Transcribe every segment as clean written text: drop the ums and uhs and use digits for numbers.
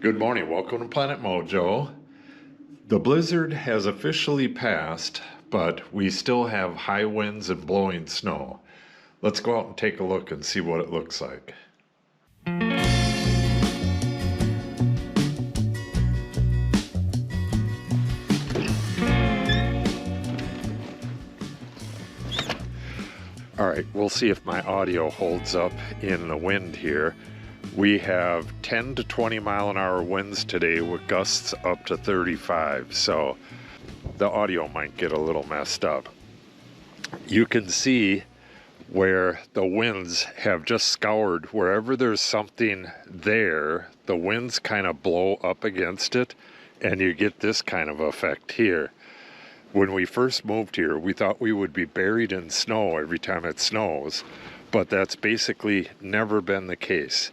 Good morning, welcome to Planet Mojo. The blizzard has officially passed, but we still have high winds and blowing snow. Let's go out and take a look and see what it looks like. Alright, we'll see if my audio holds up in the wind here. We have 10 to 20 mile an hour winds today with gusts up to 35, so the audio might get a little messed up. You can see where the winds have just scoured. Wherever there's something there, the winds kind of blow up against it, and you get this kind of effect here. When we first moved here, we thought we would be buried in snow every time it snows, but that's basically never been the case.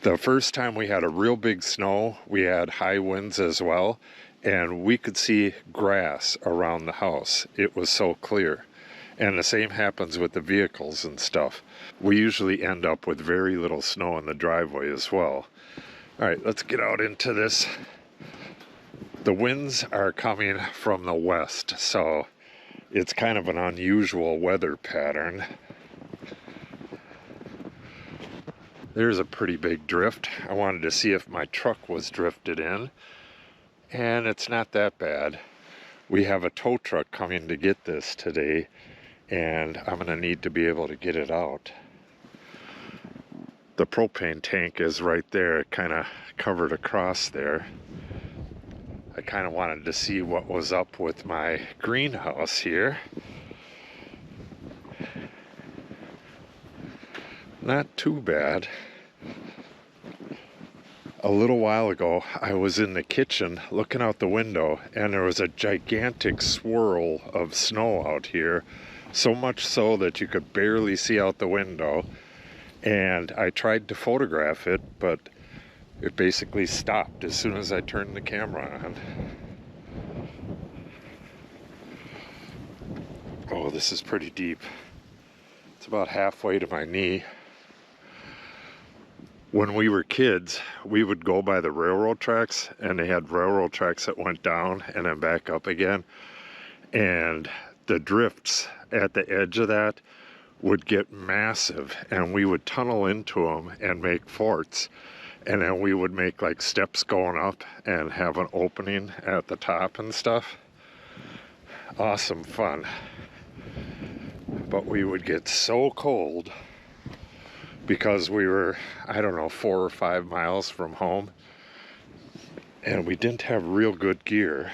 The first time we had a real big snow, we had high winds as well, and we could see grass around the house. It was so clear. And the same happens with the vehicles and stuff. We usually end up with very little snow in the driveway as well. All right, let's get out into this. The winds are coming from the west, so it's kind of an unusual weather pattern. There's a pretty big drift. I wanted to see if my truck was drifted in, and it's not that bad. We have a tow truck coming to get this today, and I'm going to need to be able to get it out. The propane tank is right there, kind of covered across there. I kind of wanted to see what was up with my greenhouse here. Not too bad. A little while ago, I was in the kitchen looking out the window, and there was a gigantic swirl of snow out here, so much so that you could barely see out the window. And I tried to photograph it, but it basically stopped as soon as I turned the camera on. Oh, this is pretty deep. It's about halfway to my knee. When we were kids, we would go by the railroad tracks, and they had railroad tracks that went down and then back up again. And the drifts at the edge of that would get massive, and we would tunnel into them and make forts. And then we would make like steps going up and have an opening at the top and stuff. Awesome fun. But we would get so cold because we were, I don't know, 4 or 5 miles from home, and we didn't have real good gear.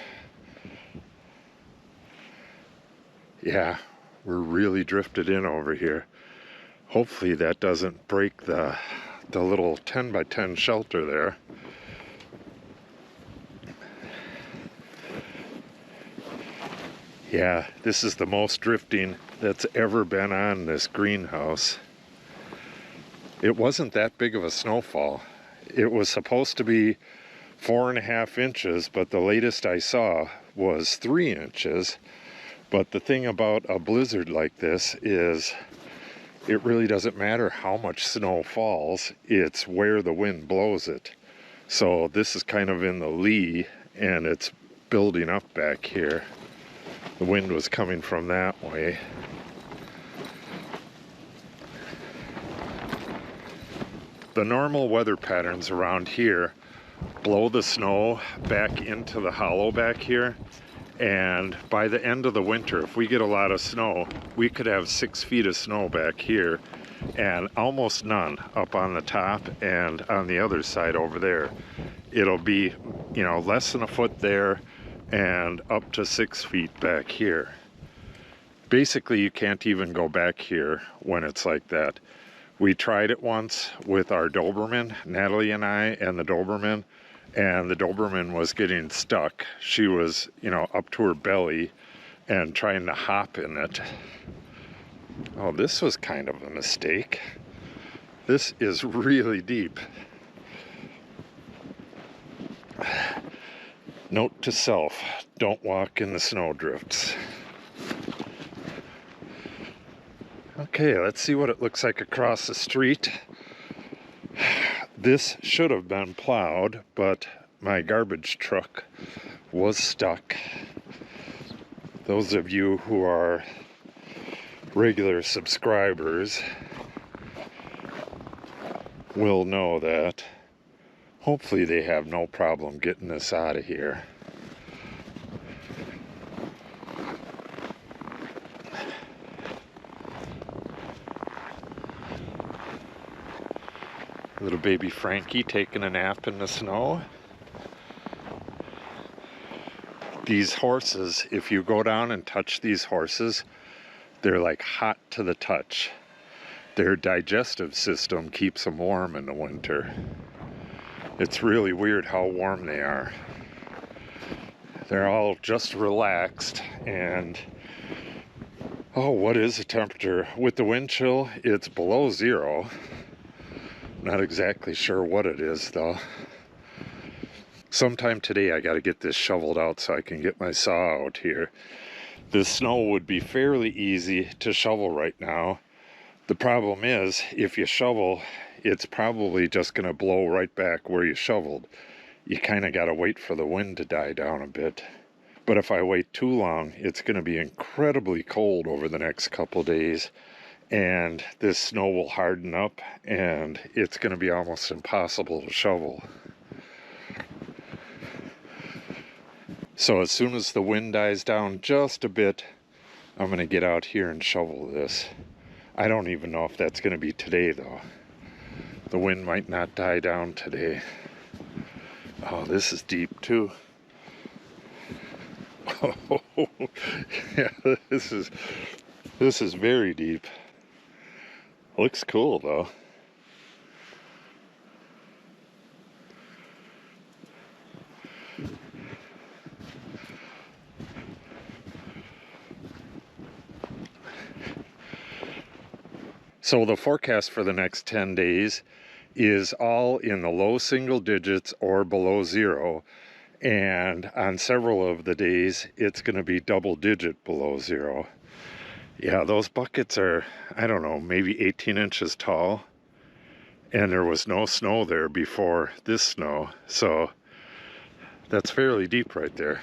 Yeah, we're really drifted in over here. Hopefully that doesn't break the little 10 by 10 shelter there. Yeah, this is the most drifting that's ever been on this greenhouse. It wasn't that big of a snowfall. It was supposed to be 4.5 inches, but the latest I saw was 3 inches. But the thing about a blizzard like this is it really doesn't matter how much snow falls, it's where the wind blows it. So this is kind of in the lee, and it's building up back here. The wind was coming from that way. The normal weather patterns around here blow the snow back into the hollow back here, and by the end of the winter, if we get a lot of snow, we could have 6 feet of snow back here and almost none up on the top and on the other side over there. It'll be, less than a foot there and up to 6 feet back here. Basically, you can't even go back here when it's like that. We tried it once with our Doberman, Natalie and I, and the Doberman was getting stuck. She was, up to her belly and trying to hop in it. Oh, this was kind of a mistake. This is really deep. Note to self, don't walk in the snowdrifts. Okay, let's see what it looks like across the street. This should have been plowed, but my garbage truck was stuck. Those of you who are regular subscribers will know that hopefully they have no problem getting this out of here. Little baby Frankie taking a nap in the snow. These horses, if you go down and touch these horses, they're like hot to the touch. Their digestive system keeps them warm in the winter. It's really weird how warm they are. They're all just relaxed, and oh, what is the temperature? With the wind chill, it's below zero. Not exactly sure what it is though. Sometime today I got to get this shoveled out so I can get my saw out here. This snow would be fairly easy to shovel right now. The problem is, if you shovel, it's probably just going to blow right back where you shoveled. You kind of got to wait for the wind to die down a bit. But if I wait too long, it's going to be incredibly cold over the next couple days. And this snow will harden up, and it's going to be almost impossible to shovel. So as soon as the wind dies down just a bit, I'm going to get out here and shovel this. I don't even know if that's going to be today though. The wind might not die down today. Oh, this is deep too. Oh, yeah, this is very deep. Looks cool though. So the forecast for the next 10 days is all in the low single digits or below zero. And on several of the days, it's going to be double digit below zero. Yeah, those buckets are, I don't know, maybe 18 inches tall. And there was no snow there before this snow. So that's fairly deep right there.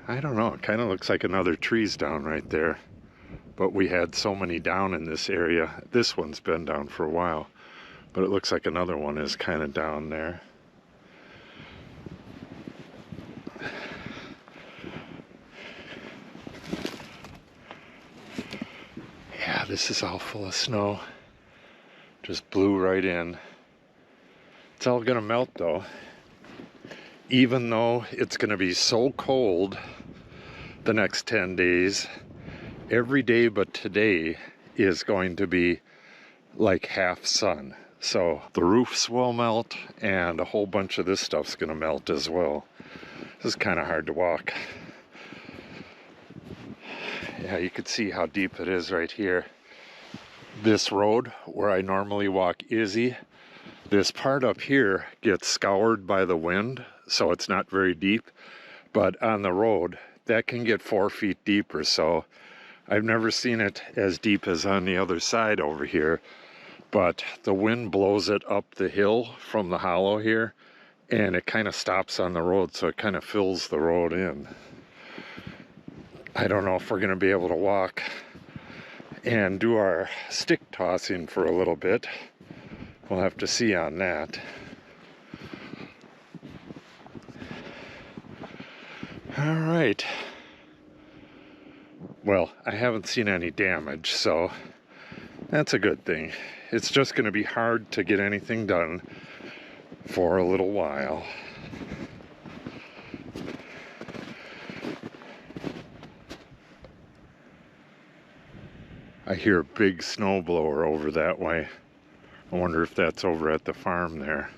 I don't know, it kind of looks like another tree's down right there. But we had so many down in this area. This one's been down for a while. But it looks like another one is kind of down there. Yeah, this is all full of snow. Just blew right in. It's all gonna melt though. Even though it's gonna be so cold the next 10 days, every day but today is going to be like half sun. So the roofs will melt, and a whole bunch of this stuff's gonna melt as well. This is kind of hard to walk. Yeah, you can see how deep it is right here. This road where I normally walk Izzy, this part up here gets scoured by the wind, so it's not very deep. But on the road, that can get 4 feet deep or so. I've never seen it as deep as on the other side over here. But the wind blows it up the hill from the hollow here, and it kind of stops on the road, so it kind of fills the road in. I don't know if we're going to be able to walk and do our stick tossing for a little bit. We'll have to see on that. All right. Well, I haven't seen any damage, so that's a good thing. It's just going to be hard to get anything done for a little while. I hear a big snowblower over that way. I wonder if that's over at the farm there.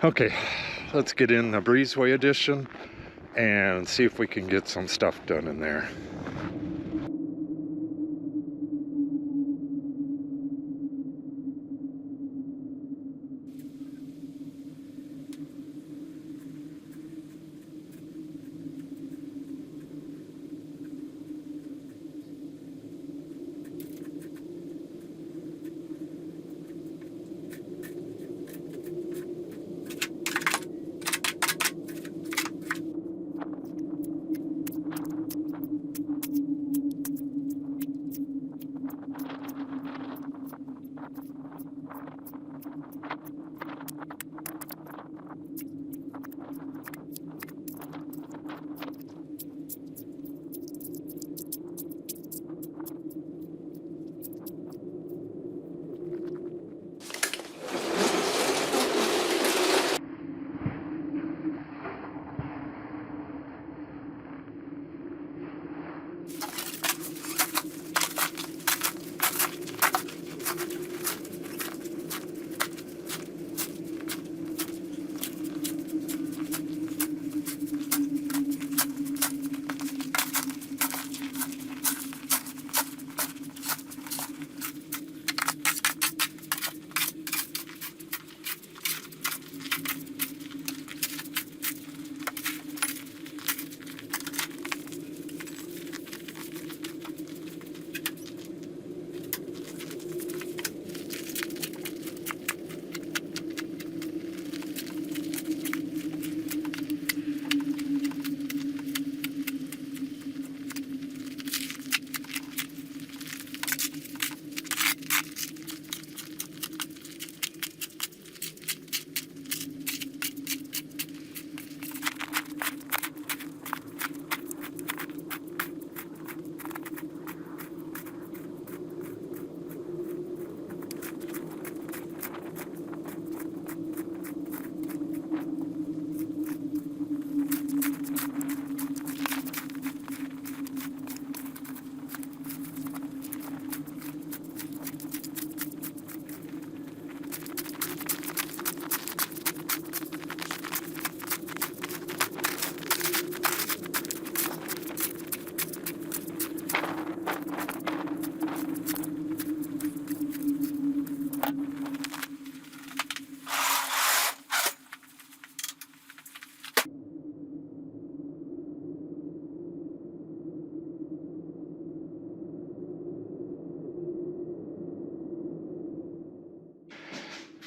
Okay, let's get in the breezeway edition and see if we can get some stuff done in there.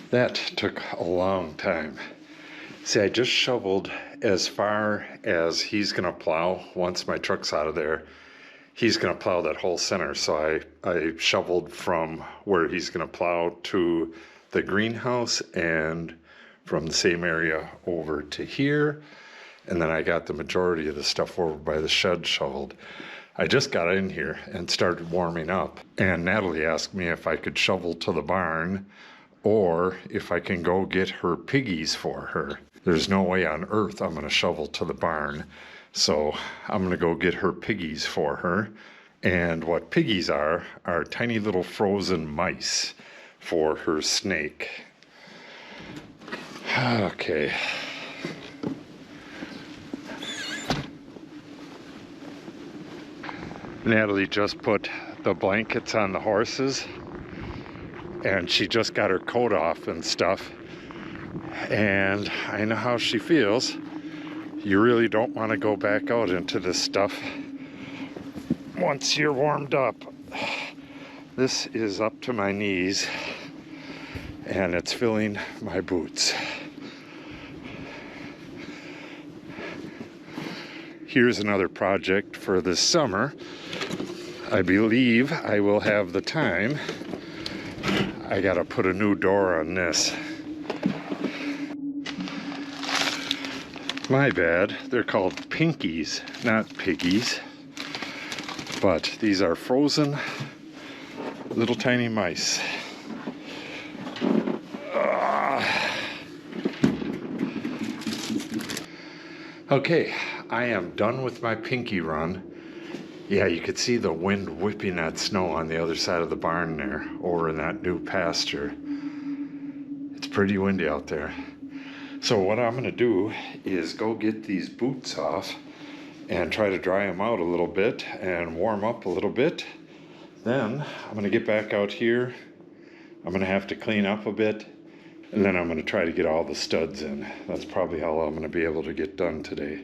That took a long time. See, I just shoveled as far as he's gonna plow. Once my truck's out of there, he's gonna plow that whole center. So I shoveled from where he's gonna plow to the greenhouse and from the same area over to here. And then I got the majority of the stuff over by the shed shoveled. I just got in here and started warming up. And Natalie asked me if I could shovel to the barn or if I can go get her piggies for her. There's no way on earth I'm gonna shovel to the barn. So I'm gonna go get her piggies for her. And what piggies are tiny little frozen mice for her snake. Okay. Natalie just put the blankets on the horses and she just got her coat off and stuff. And I know how she feels. You really don't want to go back out into this stuff once you're warmed up. This is up to my knees and it's filling my boots. Here's another project for this summer. I believe I will have the time. I gotta put a new door on this. My bad, they're called pinkies, not piggies. But these are frozen little tiny mice. Okay, I am done with my pinky run. Yeah, you could see the wind whipping that snow on the other side of the barn there, over in that new pasture. It's pretty windy out there. So what I'm gonna do is go get these boots off and try to dry them out a little bit and warm up a little bit. Then I'm gonna get back out here. I'm gonna have to clean up a bit, and then I'm gonna try to get all the studs in. That's probably all I'm gonna be able to get done today.